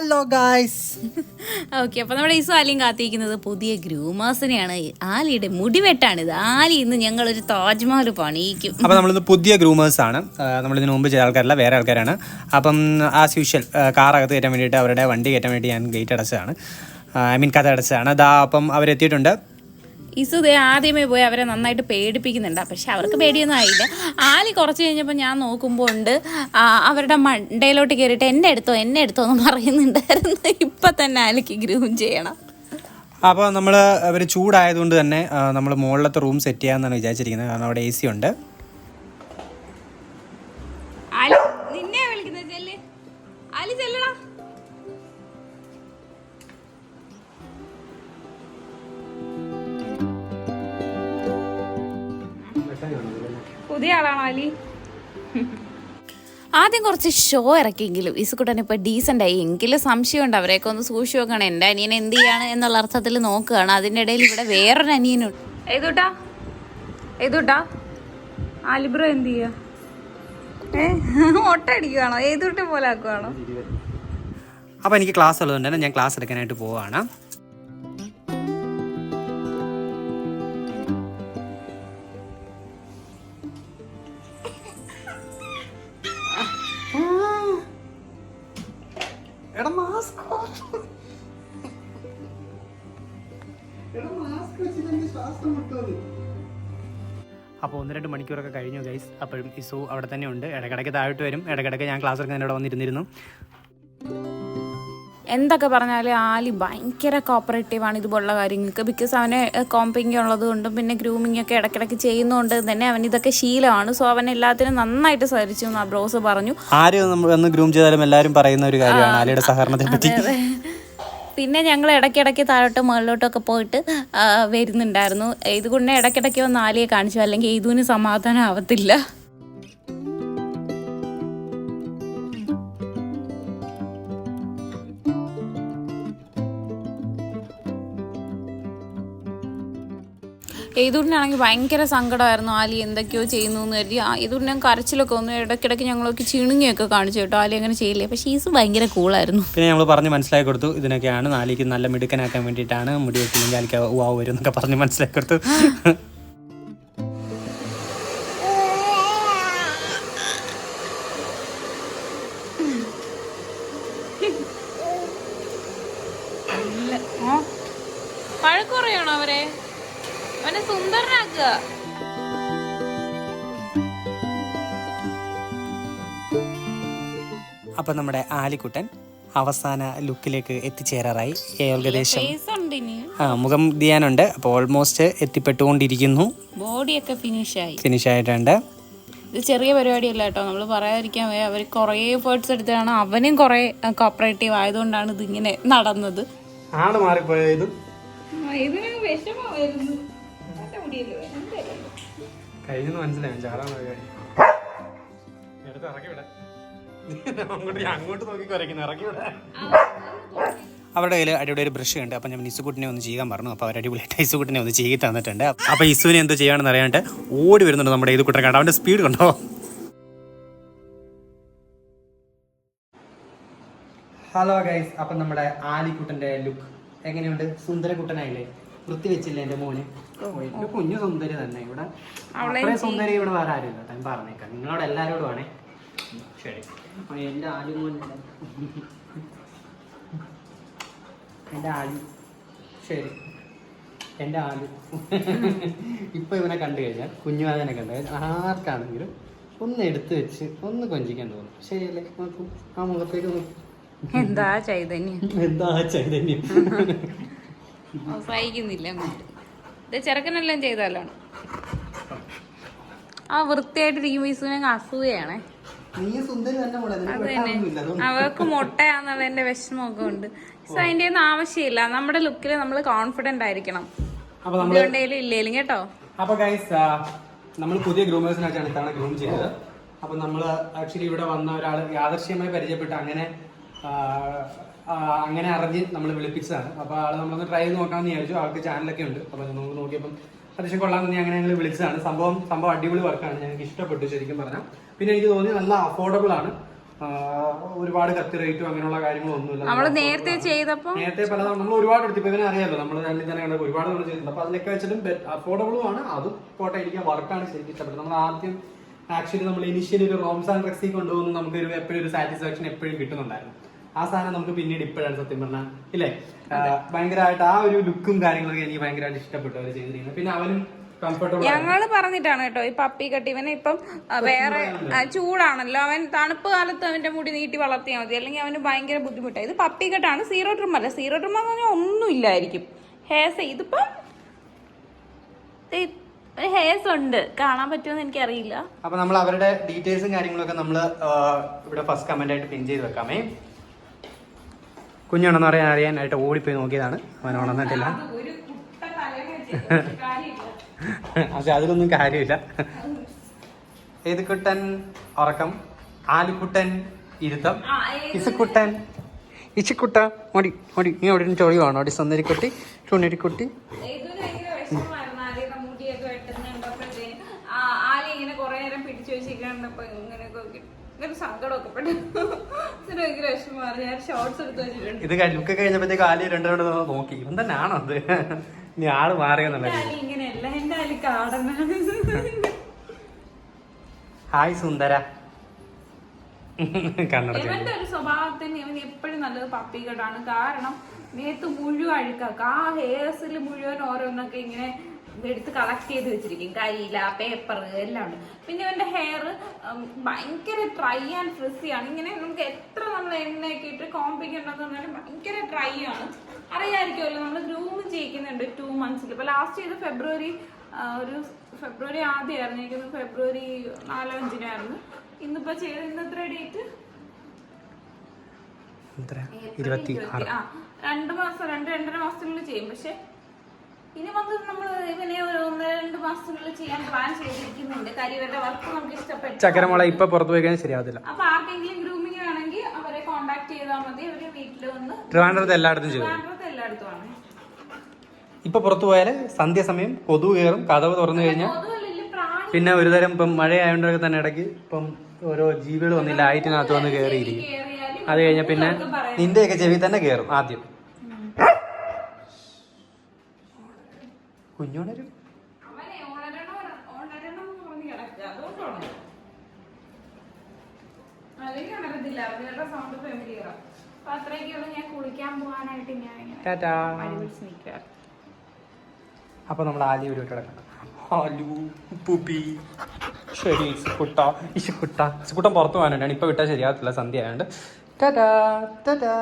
Hello guys. Okay, അപ്പോൾ നമ്മുടെ ഈസു ആലിയും കാത്തിരിക്കുന്നത് പുതിയ ഗ്രൂമേഴ്സിനെയാണ്. ആലിയുടെ മുടിവെട്ടാണിത്. ആലി ഇന്ന് ഞങ്ങളൊരു താജ്മഹൽ പണിയിക്കും. അപ്പോൾ നമ്മളിന്ന് പുതിയ ഗ്രൂമേഴ്സ് ആണ്. നമ്മളിതിന് മുമ്പ് ചെയ്ത ആൾക്കാരല്ല, വേറെ ആൾക്കാരാണ്. അപ്പം ആസ് യൂഷ്വൽ കാറകത്ത് കയറ്റാൻ വേണ്ടിയിട്ട് അവരുടെ വണ്ടി കയറ്റാൻ വേണ്ടി ഞാൻ ഗേറ്റ് അടച്ചതാണ്, കഥ അടച്ചതാണ്. അതാ അപ്പം അവരെത്തിയിട്ടുണ്ട്. ഇസു ആദ്യമേ പോയി അവരെ നന്നായിട്ട് പേടിപ്പിക്കുന്നുണ്ട്. പക്ഷെ അവർക്ക് പേടിയൊന്നും ആയില്ല. ആലി കുറച്ച് കഴിഞ്ഞപ്പോൾ ഞാൻ നോക്കുമ്പോൾ ഉണ്ട് അവരുടെ മണ്ടയിലോട്ട് കയറിയിട്ട് എന്നെ എടുത്തോ എന്ന് പറയുന്നുണ്ടായിരുന്നു. ഇപ്പം തന്നെ ആലിക്ക് ഗ്രൂം ചെയ്യണം. അപ്പോൾ നമ്മൾ അവർ ചൂടായതുകൊണ്ട് തന്നെ നമ്മൾ മുകളിലത്തെ റൂം സെറ്റ് ചെയ്യാമെന്നാണ് വിചാരിച്ചിരിക്കുന്നത്. കാരണം അവിടെ AC ഉണ്ട്. നിന്നെ വിളിക്കുന്നത് ചെല്ല്, ആലി ചെല്ലടാ. പുതിയ ആളാണോ ആലി? ആദ്യം കുറച്ച് ഷോ ഇറക്കിയെങ്കിലും ഇസുക്കുട്ടൻ ഇപ്പോൾ ഡീസൻ്റ് ആയി. എങ്കിലും സംശയമുണ്ട്, അവരെയൊക്കെ ഒന്ന് സൂക്ഷിച്ച് നോക്കണം. എൻ്റെ അനിയൻ എന്ത് ചെയ്യാണ് എന്നുള്ള അർത്ഥത്തിൽ നോക്കുകയാണ്. അതിൻ്റെ ഇടയിൽ ഇവിടെ വേറൊരു അനിയനുണ്ട്. ഏതൂട്ടാ ആലിബ്രോ എന്ത് ചെയ്യുക? ഒട്ട അടിക്കുകയാണോ? ഏതൂട്ടെ പോലെ ആക്കുവാണോ? അപ്പോൾ എനിക്ക് ക്ലാസ് ഉള്ളതുകൊണ്ട് തന്നെ ഞാൻ ക്ലാസ് എടുക്കാനായിട്ട് പോവുകയാണ്. അപ്പോൾ 1-2 മണിക്കൂറൊക്കെ കഴിഞ്ഞു ഗൈസ്. അപ്പോഴും ഇസു അവിടെ തന്നെ ഉണ്ട്. ഇടയ്ക്കിടയ്ക്ക് താഴോട്ട് വരും, ഇടയ്ക്കിടയ്ക്ക് ഞാൻ ക്ലാസ് എടുക്കാൻ ഇവിടെ വന്നിരുന്നിരുന്നു. എന്തൊക്കെ പറഞ്ഞാലും ആലി ഭയങ്കര കോപ്പറേറ്റീവാണ് ഇതുപോലുള്ള കാര്യങ്ങൾക്ക്. ബിക്കോസ് അവന് കോമ്പിങ് ഉള്ളത് കൊണ്ടും പിന്നെ ഗ്രൂമിങ് ഒക്കെ ഇടയ്ക്കിടയ്ക്ക് ചെയ്യുന്നതുകൊണ്ട് തന്നെ അവൻ ഇതൊക്കെ ശീലമാണ്. സോ അവൻ എല്ലാത്തിനും നന്നായിട്ട് സഹകരിച്ചു എന്ന് ആ ബ്രോസ് പറഞ്ഞു. ആരും നമ്മൾ ഗ്രൂം ചെയ്താലും എല്ലാവരും പറയുന്ന ഒരു കാര്യമാണ് ആലിയുടെ സഹകരണത്തെ പറ്റി. പിന്നെ ഞങ്ങൾ ഇടയ്ക്കിടയ്ക്ക് താഴോട്ട് മുകളിലോട്ടൊക്കെ പോയിട്ട് വരുന്നുണ്ടായിരുന്നു. ഇതുകൊണ്ട് ഇടയ്ക്കിടയ്ക്ക് വന്ന് ആലിയെ കാണിച്ചു, അല്ലെങ്കിൽ ഇതിന് സമാധാനം ആവത്തില്ല. ഏതൂരിനാണെങ്കിൽ ഭയങ്കര സങ്കടമായിരുന്നു. ആലി എന്തൊക്കെയോ ചെയ്യുന്നു എന്ന് കരുതി. ഏതൂരിനെ കരച്ചിലൊക്കെ ഒന്ന് ഇടയ്ക്കിടയ്ക്ക് ഞങ്ങളൊക്കെ ചിണുങ്ങിയൊക്കെ കാണിച്ചു കേട്ടോ. ആലി അങ്ങനെ ചെയ്യില്ലേ. പക്ഷേ ഈസ് ഭയങ്കര കൂളായിരുന്നു. പിന്നെ നമ്മൾ പറഞ്ഞ് മനസ്സിലാക്കി കൊടുത്തു, ഇതിനൊക്കെയാണ് ആലിക്ക് നല്ല മിടുക്കനാക്കാൻ വേണ്ടിയിട്ടാണ്, മുടി വെച്ചില്ലെങ്കിൽ ആലിക്ക് വാവ് വരും എന്നൊക്കെ പറഞ്ഞ് മനസ്സിലാക്കി കൊടുത്തു. പഴക്കുറയാണോ അവരെ? അവനെ സുന്ദരനാക്കുക. അപ്പം നമ്മുടെ ആലിക്കുട്ടൻ അവസാന ലുക്കിലേക്ക് എത്തിച്ചേരാറായി. ഏകദേശം മുഖം ചെയ്യാനുണ്ട്. അപ്പോൾ ഓൾമോസ്റ്റ് എത്തിപ്പെട്ടുകൊണ്ടിരിക്കുന്നു. ബോഡിയൊക്കെ ഫിനിഷ് ആയിട്ടുണ്ട്. ഇത് ചെറിയ പരിപാടിയല്ല കേട്ടോ, നമ്മൾ പറയാതിരിക്കാൻ വയ്യ. അവർ കുറേ എഫേർട്സ് എടുത്തതാണ്. അവനും കുറേ കോപ്പറേറ്റീവ് ആയതുകൊണ്ടാണ് ഇതിങ്ങനെ നടന്നത്. ആണ് മാറിപ്പോയത്. കഴിഞ്ഞെന്ന് മനസ്സിലായി. അവരുടെ കയ്യിൽ അടിപൊളി ഒരു ബ്രഷ് ഉണ്ട്. അപ്പം ഞാൻ ഇസുക്കുട്ടിനെ ഒന്ന് ചെയ്യാൻ പറഞ്ഞു. അപ്പോൾ അവർ അടിപൊളിയായിട്ട് ഇസുക്കുട്ടിനെ ഒന്ന് ചെയ്ത് തന്നിട്ടുണ്ട്. അപ്പോൾ ഇസുവിനെ എന്തോ ചെയ്യാണെന്ന് അറിയാണ്ട് ഓടി വരുന്നുണ്ട് നമ്മുടെ ഇതുക്കുട്ടനെ കണ്ടോ. അവൻ്റെ സ്പീഡ് കണ്ടോ. ഹലോ ഗൈസ്, അപ്പം നമ്മുടെ ആലിക്കുട്ടൻ്റെ ലുക്ക് എങ്ങനെയുണ്ട്? സുന്ദരക്കുട്ടനായില്ലേ? വൃത്തി വെച്ചില്ലേ എൻ്റെ മോന്? എൻ്റെ കുഞ്ഞു സുന്ദരി തന്നെ. ഇവിടെ അത്രയും സുന്ദരി ഇവിടെ വേറെ ആരുമില്ല. ഞാൻ പറഞ്ഞേക്കാം, നിങ്ങളോട് എല്ലാവരോടും ആണേ. ശരി, എൻ്റെ ആലു മോനല്ല, എൻ്റെ ആലു. ശരി, എൻ്റെ ആലു. ഇപ്പം ഇവനെ കണ്ടു കഴിഞ്ഞാൽ, കുഞ്ഞുവാതനെ കണ്ടു കഴിഞ്ഞാൽ ആർക്കാണെങ്കിലും ഒന്ന് എടുത്തു വെച്ച് ഒന്ന് കൊഞ്ചിക്കാൻ തോന്നും. ശരിയല്ലേ? നോക്കൂ, ആ മുഖത്തേക്ക് നോക്കൂ. എന്താ ചൈതന്യം സഹിക്കുന്നില്ല. ഇത് ചെറുക്കനെല്ലാം ചെയ്താലാണ് ആ വൃത്തിയായിട്ടിരിക്കുമ്പോ ഈസുവിനെ അസൂയാണേ. അത് തന്നെ, അവർക്ക് മുട്ടയാന്നുള്ളതിന്റെ വിഷമമൊക്കെ ഉണ്ട്. സോ അതിന്റെ ഒന്നും ആവശ്യമില്ല. നമ്മുടെ ലുക്കിൽ നമ്മൾ കോൺഫിഡന്റ് ആയിരിക്കണം. ഇല്ലേലും കേട്ടോ. അപ്പൊ ഗൈസ്, നമ്മൾ പുതിയ ഗ്രൂമേഴ്സിനായിട്ടാണ് ഇത്തവണ ഗ്രൂം ചെയ്തത്. അപ്പൊ നമ്മൾ ആക്ച്വലി ഇവിടെ വന്ന ഒരാൾ യാദർശ്യമായി പരിചയപ്പെട്ട് അങ്ങനെ അറിഞ്ഞ് നമ്മൾ വിളിപ്പിച്ചതാണ്. അപ്പോൾ ആൾ നമ്മളൊന്ന് ട്രൈ ചെയ്ത് നോക്കാമെന്ന് വിചാരിച്ചു. ആൾക്ക് ചാനലൊക്കെ ഉണ്ട്. അപ്പോൾ നമുക്ക് നോക്കിയപ്പം അത്യാവശ്യം കൊള്ളാമെന്ന് അങ്ങനെ ഞങ്ങൾ വിളിച്ചതാണ്. സംഭവം അടിപൊളി വർക്കാണ്. ഞങ്ങൾക്ക് ഇഷ്ടപ്പെട്ടു ശരിക്കും പറഞ്ഞാൽ. പിന്നെ എനിക്ക് തോന്നി നല്ല അഫോർഡബിൾ ആണ്. ഒരുപാട് കത്തി റേറ്റും അങ്ങനെയുള്ള കാര്യങ്ങളൊന്നുമില്ല. നമ്മള് നേരത്തെ ചെയ്തപ്പോ പല നമ്മൾ ഒരുപാട് എടുത്തു. ഇപ്പൊ ഇവനെ അറിയാലോ, നമ്മൾ തന്നെ കണ്ടത് ഒരുപാട് നമ്മൾ ചെയ്തിട്ടുണ്ട്. അപ്പൊ അതിലൊക്കെ വെച്ചിട്ടും അഫോർഡബിളും ആണ്. അതും ഫോട്ടോ എനിക്ക് വർക്കാണ് ശരിക്കും ഇഷ്ടപ്പെട്ടത്. നമ്മൾ ആദ്യം ആക്ച്വലി നമ്മൾ ഇനിഷ്യലി ഒരു റോംസാൻ റെക്സി കൊണ്ടുപോകുന്ന നമുക്ക് എപ്പോഴും ഒരു സാറ്റിസ്ഫാക്ഷൻ എപ്പോഴും കിട്ടുന്നുണ്ടായിരുന്നു. ആ സാധനം നമുക്ക് പിന്നീട് ഇപ്പോഴാണ് സത്യം പറഞ്ഞാൽ ഇല്ലേ ഭയങ്കരമായിട്ട് ആ ഒരു ലുക്കും കാര്യങ്ങളൊക്കെ എനിക്ക് ഭയങ്കരമായിട്ട് ഇഷ്ടപ്പെട്ടു അവർ ചെയ്തിരിക്കുന്നത്. പിന്നെ അവനും ഞങ്ങള് പറഞ്ഞിട്ടാണ് കേട്ടോ ഈ പപ്പി കട്ട്. ഇവനെ ഇപ്പം വേറെ ചൂടാണല്ലോ, അവൻ തണുപ്പ് കാലത്ത് അവന്റെ മുടി നീട്ടി വളർത്തിയാൽ മതി, അല്ലെങ്കിൽ അവന് ഭയങ്കര ബുദ്ധിമുട്ടാണ്. ഇത് പപ്പി കട്ടാണ്, സീറോ ട്രിം അല്ല. സീറോ ട്രിം എന്ന് പറഞ്ഞാൽ ഒന്നും ഇല്ലായിരിക്കും ഹെയർസ്. ഇതിപ്പം ഹെയർസ് ഉണ്ട്, കാണാൻ പറ്റുമെന്ന് എനിക്കറിയില്ല. അപ്പൊ നമ്മൾ അവരുടെ ഡീറ്റെയിൽസും കാര്യങ്ങളൊക്കെ നമ്മൾ ഇവിടെ ഫസ്റ്റ് കമന്റ് ആയിട്ട് പിൻ ചെയ്ത് വെക്കാമേ. കുഞ്ഞുണ്ടെന്ന് അറിയാനായിട്ട് ഓടിപ്പോയി നോക്കിയതാണ്. അവൻ ഉണർന്നിട്ടില്ല. പക്ഷെ അതിലൊന്നും കാര്യമില്ല. ഏത് കുട്ടൻ ഉറക്കം, ആലിക്കുട്ടൻ ഇരുത്തം, ഇസുക്കുട്ടൻ ഇച്ചിക്കുട്ട ഓടി ഓടി. നീ അവിടെ ചോളി വേണോ? ഓടി സുന്ദരിക്കുട്ടി ചുണ്ണരിക്കുട്ടി. ഇത് ലുക്ക് കഴിഞ്ഞപ്പോഴത്തേക്ക് ആലി രണ്ടോട് നോക്കി, ഇവൻ തന്നെ ആണോ അത്? നീ ആള് മാറിയെന്നുള്ള. ഹായ് സുന്ദര. ഇവന്റെ ഒരു സ്വഭാവത്തിന് ഇവൻ എപ്പോഴും നല്ലത് പപ്പികടാണ്. കാരണം മേത്ത് മുഴുവൻ അഴുക്കാക്ക, ആ ഹെയർസിൽ മുഴുവൻ ഓരോന്നൊക്കെ ഇങ്ങനെ എടുത്ത് കളക്ട് ചെയ്ത് വെച്ചിരിക്കും. കരിയില, പേപ്പർ എല്ലാം ഉണ്ട്. പിന്നെ ഇവന്റെ ഹെയർ ഭയങ്കര ഡ്രൈ ആൻഡ് ഫ്രിസി ആണ്. ഇങ്ങനെ നമുക്ക് എത്ര നമ്മൾ എണ്ണയൊക്കെ ഇട്ട് കോമ്പിക്കണ്ടെന്ന് പറഞ്ഞാലും ഭയങ്കര ഡ്രൈ ആണ്. അറിയാമായിരിക്കുമല്ലോ, നമ്മൾ ഗ്രൂം ചെയ്യിക്കുന്നുണ്ട് 2 months. ഇപ്പൊ ലാസ്റ്റ് ചെയ്ത് ഫെബ്രുവരി ആദ്യമായിരുന്നു. എനിക്കൊന്ന് ഫെബ്രുവരി 4-5 ഇന്നിപ്പോ ചെയ്ത് ഇന്ന് എത്ര ഡേറ്റ്? 2 മാസം 2-2.5 മാസത്തിനുള്ളിൽ ചെയ്യും. പക്ഷെ ഇനി വന്ന് നമ്മൾ ഇവനെ ഒരു 1-2 മാസത്തിനുള്ളിൽ ചെയ്യാൻ പ്ലാൻ ചെയ്തിരിക്കുന്നുണ്ട്. കാര്യം ഇവരുടെ വർക്ക് നമുക്ക് ഇഷ്ടപ്പെട്ടു. ചക്കരമുള ഇപ്പൊ പുറത്തു പോയി കഴിഞ്ഞാൽ ശരിയാവത്തില്ല. അപ്പൊ ആർക്കെങ്കിലും ഗ്രൂമിങ് ആണെങ്കിൽ അവരെ കോണ്ടാക്ട് ചെയ്താൽ മതി. അവര് വീട്ടിൽ വന്ന് ട്രിവാൻഡ്രത്ത് എല്ലായിടത്തും ചെയ്തു. എല്ലായിടത്തുമാണ്. ഇപ്പൊ പുറത്തു പോയാല് സന്ധ്യ സമയം കൊതുക് കയറും. കതവ് തുറന്നു കഴിഞ്ഞാൽ പിന്നെ ഒരുതരം ഇപ്പം മഴയായതുകൊണ്ടൊക്കെ തന്നെ ഇടയ്ക്ക് ഇപ്പം ഓരോ ജീവികൾ വന്ന് ലൈറ്റിനകത്ത് വന്ന് കയറിയിരിക്കും. അത് കഴിഞ്ഞ പിന്നെ നിന്റെയൊക്കെ ചെവി തന്നെ കയറും ആദ്യം. കുഞ്ഞോണരും അപ്പൊ നമ്മൾ ആദ്യം ഒരു കിടക്കണം. ആലു പുബി ശരി ഇശുക്കുട്ടൻ പുറത്തു പോകാനായിട്ടാണ്. ഇപ്പൊ വിട്ടാൽ ശരിയാകത്തില്ല, സന്ധ്യ ആയതുകൊണ്ട്. ടാറ്റാ ടാറ്റാ.